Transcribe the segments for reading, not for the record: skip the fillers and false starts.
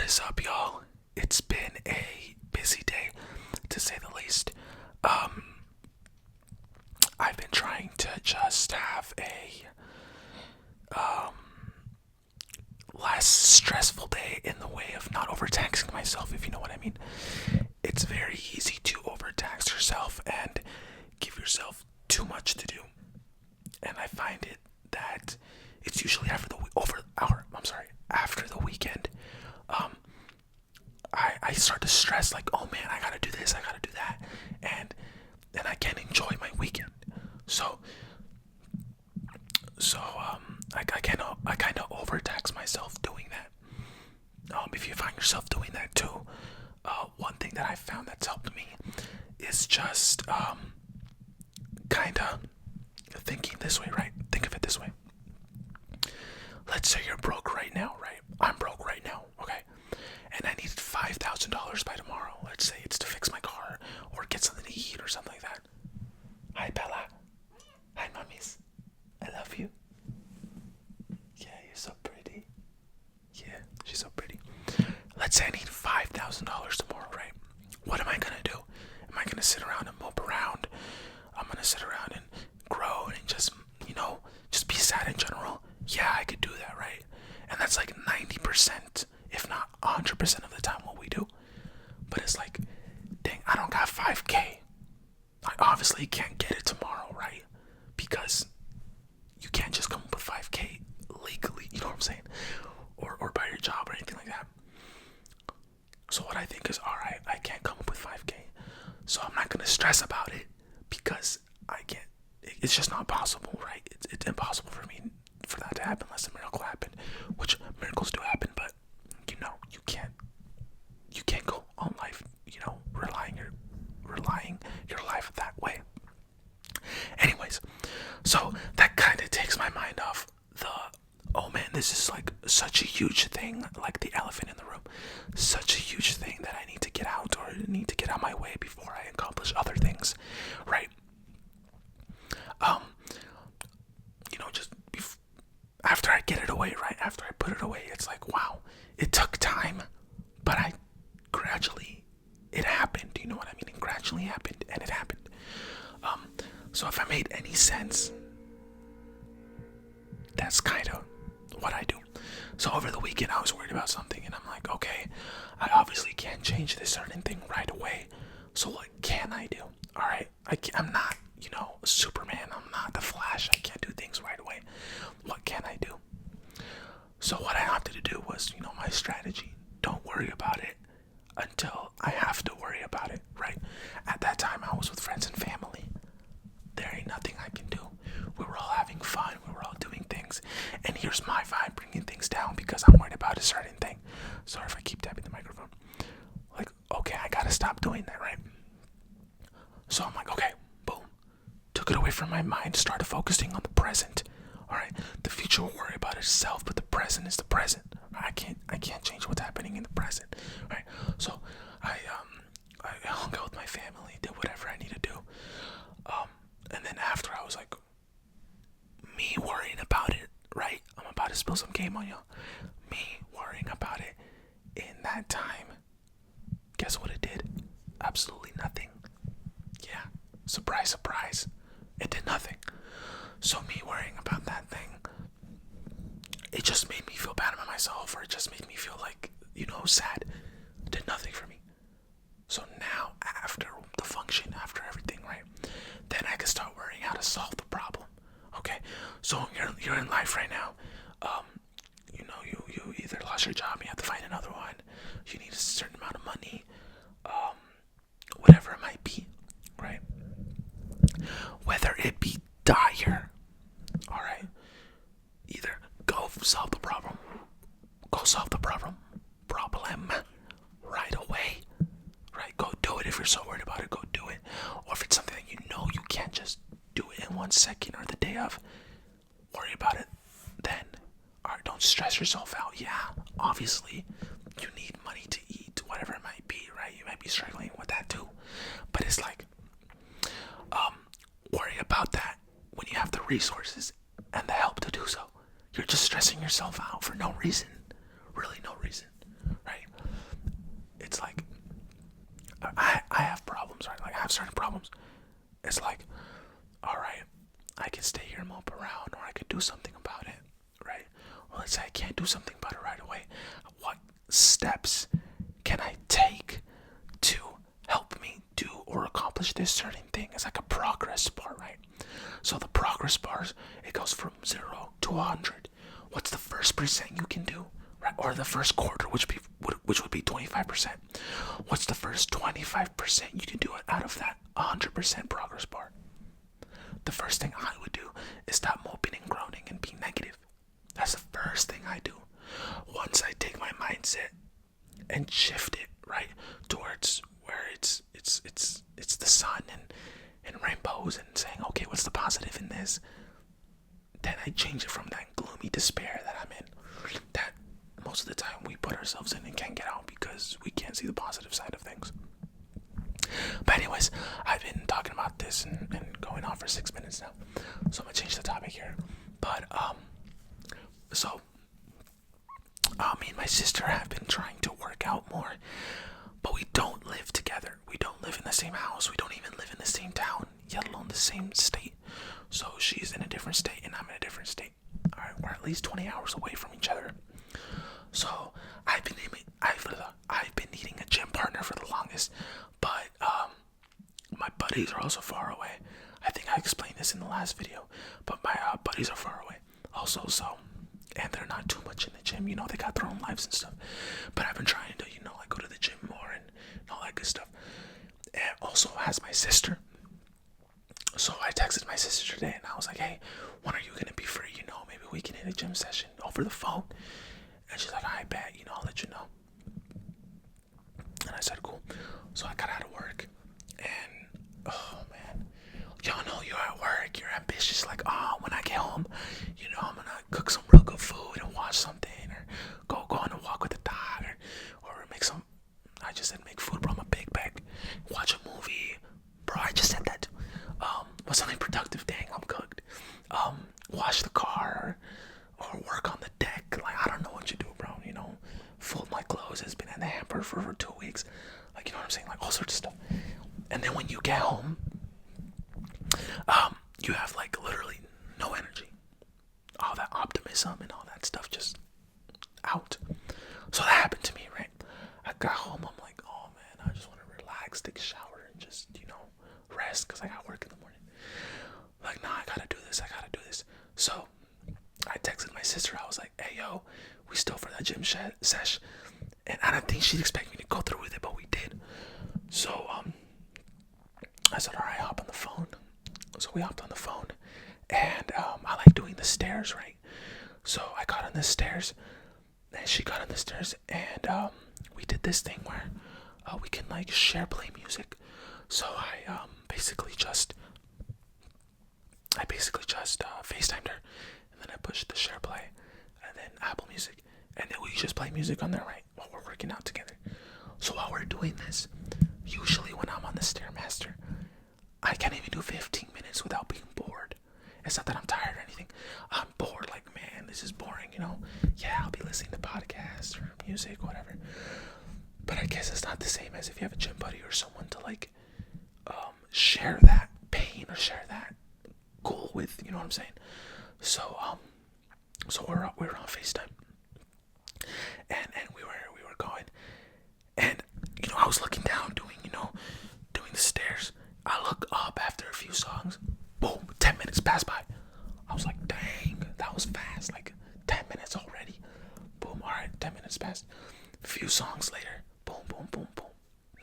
is up, y'all? It's been a busy day, to say the least. Um, I've been trying to just have a less stressful day in the way of not overtaxing myself, if you know what I mean. It's very easy to overtax yourself and give yourself too much to do, and I find it that it's usually after the weekend. I start to stress like, oh man, I gotta do this, I gotta do that, and I can't enjoy my weekend. So I kind of overtax myself doing that. If you find yourself doing that too, one thing that I found that's helped me is just kind of thinking this way, right? Think of it this way. Let's say you're broke right now, right? I'm broke right now, okay? And I needed $5,000 by tomorrow. Let's say it's to fix my car or get something to eat or something like that. Hi, Bella. Hi, mummies. I love you. Yeah, you're so pretty. Yeah, she's so pretty. Let's say I need $5,000 tomorrow, right? What am I gonna do? Am I gonna sit around and mope around? I'm gonna sit around and grow and just, just be sad in general. Yeah, I could do that, right? And that's like 90%, if not 100% of the time what we do. But it's like, dang, I don't got 5K. I obviously can't get it tomorrow, right? Because you can't just come up with 5K legally, you know what I'm saying? Or by your job or anything like that. So what I think is, alright, I can't come up with 5K. So I'm not gonna stress about it because I can't. It's just not possible, right? It's impossible for me for that to happen unless a miracle happened, which miracles do happen, but you can't go on life, relying your life that way. Anyways, so that kind of takes my mind off the, oh man, this is like such a huge thing, like the elephant in the room, such a huge thing that I need to get out or need to get out of my way before I accomplish other things, right? Just after I get it away, right? After I put it away, it's like, wow, it took time, but it happened. You know what I mean? It gradually happened, and it happened. So if I made any sense, that's kind of what I do. So over the weekend, I was worried about something, and I'm like, okay, I obviously can't change this certain thing right away. So what can I do? All right, I'm not, Superman. I'm not the Flash. I can't do things right away. What can I do? So what I opted to do was, my strategy. Don't worry about it until I have to worry about it, right? At that time, I was with friends and family. There ain't nothing I can do. We were all having fun. We were all doing things. And here's my vibe bringing things down because I'm worried about a certain thing. Sorry if I keep tapping the microphone. Like, okay, I gotta stop doing that, right? So I'm like, okay, boom. Took it away from my mind, started focusing on the present. All right, the future will worry about itself, but the present is the present. I can't change what's happening in the present. Right? So I hung out with my family, did whatever I need to do. And then after I was like, me worrying about it, right? I'm about to spill some game on y'all. Me worrying about it in that time. Guess what it did? Absolutely nothing. Yeah. Surprise, surprise. It did nothing. So me worrying about that thing, it just made me feel bad about myself, or it just made me feel like, sad. It did nothing for me. So now, after the function, after everything, right, then I can start worrying how to solve the problem. Okay, so you're in life right now. You either lost your job, you have to find another one. You need a certain amount of money, whatever it might be, right? Whether it be dire, all right. Either go solve the problem right away, right? Go do it. If you're so worried about it, go do it. Or if it's something that you can't just do it in 1 second or the day of, worry about it then. All right, don't stress yourself out. Yeah, obviously you need money to eat, whatever it might be, right? You might be struggling with that too, but it's like, worry about that when you have the resources and the help to do so. You're just stressing yourself out for no reason. Really no reason, right? have certain problems, it's like, all right, I can stay here and mope around, or I could do something about it, right? Or let's say I can't do something about it right away. What steps can I take to help me do or accomplish this certain thing? It's like a progress bar, right? So the progress bars, it goes from 0 to 100. What's the first percent you can do, right? Or the first quarter, which would be 25%. What's the first 25% you can do out of that 100% progress bar? The first thing I would do is stop moping and groaning and being negative. That's the first thing I do. Once I take my mindset and shift it right towards where it's the sun and rainbows, and saying, okay, what's the positive in this? Then I change it from that gloomy despair that I'm in, that most of the time we put ourselves in and can't get out because we can't see the positive side of things. But anyways, I've been talking about this and going on for 6 minutes now, so I'm gonna change the topic here. But me and my sister have been trying to work out more, but we don't live together. We don't live in the same house. We don't even live in the same town, yet alone the same state. So she's in a different state and I'm in a different state. All right, we're at least 20 hours away from each other. So I've been needing a gym partner for the longest, but my buddies are also far away. I think I explained this in the last video, but my buddies are far away also. So, and they're not too much in the gym. You know, they got their own lives and stuff. But I've been trying to, like go to the gym more and all that good stuff. And also has my sister. So I texted my sister today and I was like, hey, when are you gonna be free? Maybe we can hit a gym session over the phone. And she's like, I bet, I'll let you know. And I said, cool. So I got out of work, and oh man, y'all know you're at work, you're ambitious, like, oh, when I get home, I'm gonna cook some real good food and watch something, or go on a walk with the dog, or make some, I just said make food, bro, I'm a big bag, watch a movie, bro, I just said that, what's something productive, dang, I'm cooked, wash the car, or work on the deck, like, I don't know what you do, bro, fold my clothes has been in the hamper for 2 weeks, like, you know what I'm saying, like, all sorts of stuff. And then when you get home, you have like literally no energy, all that optimism and all that stuff just out. So that happened to me, right? I got home, I'm like, oh man, I just want to relax, take a shower, and just, rest, because I got work in the morning. Like, nah, I gotta do this. So I texted my sister. I was like, hey, yo, we still for that gym sesh. And I don't think she'd expect me to go through with it, but we did. So I said, all right, hop on the phone. So we hopped on the phone. And I like doing the stairs, right? So I got on the stairs, and she got on the stairs, and we did this thing where we can like share play music. So I basically just FaceTimed her, and then I pushed the share play, and then Apple Music, and then we just play music on there, right, while we're working out together. So while we're doing this, usually when I'm on the Stairmaster, I can't even do 15 minutes without being bored. It's not that I'm tired or anything. I'm bored, like, man, this is boring, Yeah, I'll be listening to podcasts or music, whatever. But I guess it's not the same as if you have a gym buddy or someone to like share that pain or share that goal with, you know what I'm saying? So we're on FaceTime, and we were going, and I was looking down doing the stairs. I look up after a few songs, boom, 10 minutes passed by. I was like, dang, that was fast, like 10 minutes already. Boom, all right, 10 minutes passed. A few songs later, boom, boom, boom, boom.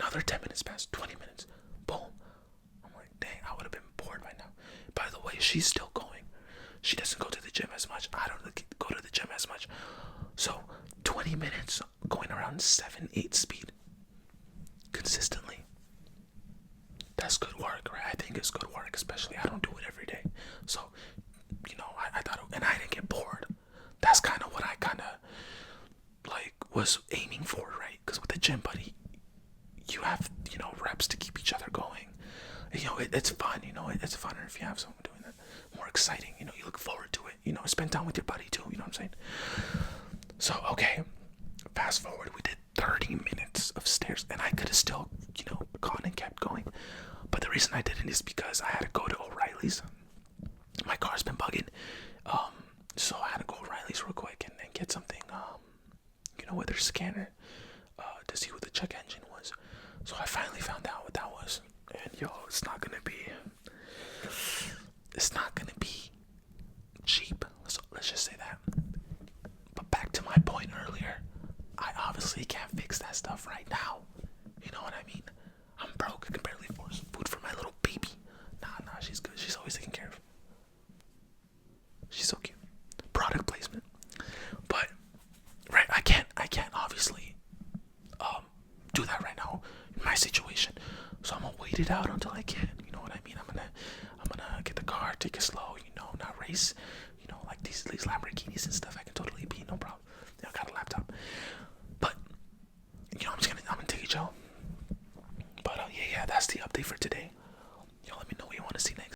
Another 10 minutes passed, 20 minutes, boom. I'm like, dang, I would have been bored by now. By the way, she's still going. She doesn't go to the gym as much. I don't go to the gym as much. So 20 minutes going around 7-8 speed consistently. That's good work, right? I think it's good work, especially I don't do it every day. So, I thought, and I didn't get bored. That's kind of what I kind of like was aiming for, right? Because with the gym buddy, you have, reps to keep each other going. It's fun, it's funner if you have someone doing that. More exciting, you look forward to it, spend time with your buddy too, you know what I'm saying? So, okay, fast forward, we did 30 minutes of stairs, and I could have still, gone and kept going. But reason I didn't is because I had to go to O'Reilly's. My car's been bugging, so I had to go to O'Reilly's real quick and get something, with their scanner, to see what the check engine was. So I finally found out what that was, and it's not gonna be cheap. So let's just say that. But back to my point earlier, I obviously can't fix that stuff right now. You know what I mean? I'm broke. I can barely afford some food for my little baby. Nah, she's good. She's always taken care of. She's so cute. Product placement. But right, I can't obviously do that right now in my situation. So I'm gonna wait it out until I can. You know what I mean? I'm gonna get the car, take it slow, not race, like these Lamborghinis and stuff. I can totally be, no problem. I got a laptop. But I'm gonna take it, Joe. But yeah, that's the update for today.